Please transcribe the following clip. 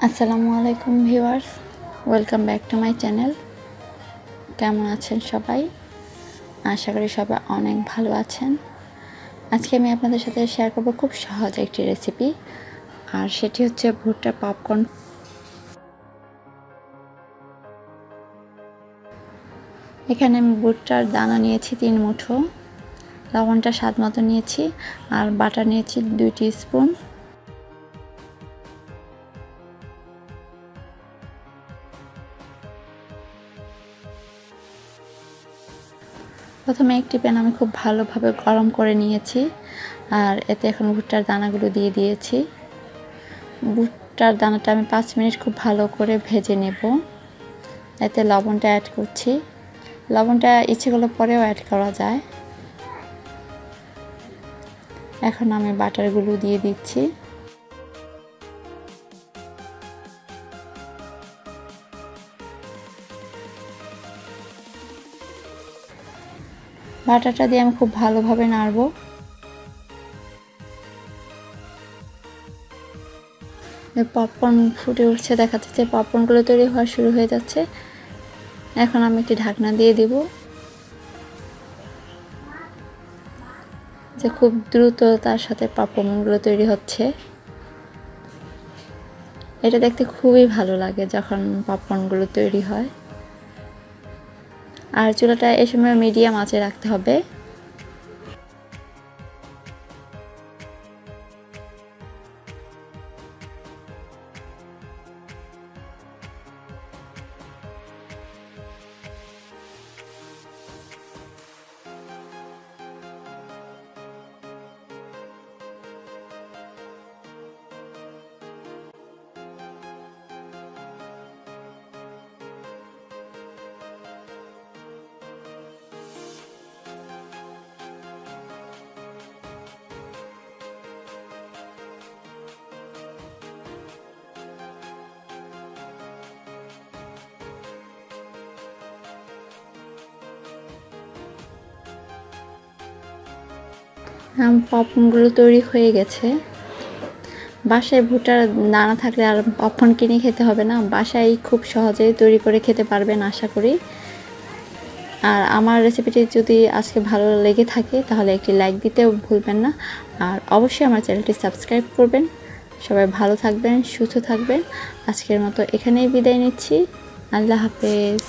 আসসালামু আলাইকুম viewers, welcome back to my channel. কেমন আছেন সবাই? আশা করি সবাই অনেক ভালো আছেন। আজকে আমি আপনাদের সাথে শেয়ার করব খুব সহজ একটি রেসিপি, আর সেটি হচ্ছে ভুট্টা পপকর্ন। এখানে আমি ভুট্টার দানা নিয়েছি 3 মুঠো, লবণটা স্বাদ মতো নিয়েছি, আর বাটার নিয়েছি 2 টিস্পুন। প্রথমে একটি প্যান আমি খুব ভালোভাবে গরম করে নিয়েছি, আর এতে এখন ভুট্টার দানাগুলো দিয়ে দিয়েছি। ভুট্টার দানাটা আমি 5 মিনিট খুব ভালো করে ভেজে নেব। এতে লবণটা অ্যাড করছি। লবণটা ইচ্ছে করলে পরেও অ্যাড করা যায়। এখন আমি বাটারগুলো দিয়ে দিচ্ছি। বাটারটা দিয়ে আমি খুব ভালোভাবে নাড়বো। পপকর্ন ফুটে উঠছে, দেখা যাচ্ছে পপকর্নগুলো তৈরি হওয়া শুরু হয়ে যাচ্ছে। এখন আমি একটি ঢাকনা দিয়ে দিব, যে খুব দ্রুত তার সাথে পপকর্নগুলো তৈরি হচ্ছে। এটা দেখতে খুবই ভালো লাগে যখন পপকর্নগুলো তৈরি হয়। আর চুলাটা এই সময় মিডিয়াম আঁচে রাখতে হবে। পপকর্নগুলো তৈরি হয়ে গেছে। বাসায় ভুট্টার দানা থাকলে আর পপকর্ন কিনে খেতে হবে না, বাসায় খুব সহজেই তৈরি করে খেতে পারবেন আশা করি। আর আমার রেসিপিটি যদি আজকে ভালো লেগে থাকে তাহলে একটি লাইক দিতেও ভুলবেন না, আর অবশ্যই আমার চ্যানেলটি সাবস্ক্রাইব করবেন। সবাই ভালো থাকবেন, সুস্থ থাকবেন। আজকের মতো এখানেই বিদায় নিচ্ছি। আল্লাহ হাফেজ।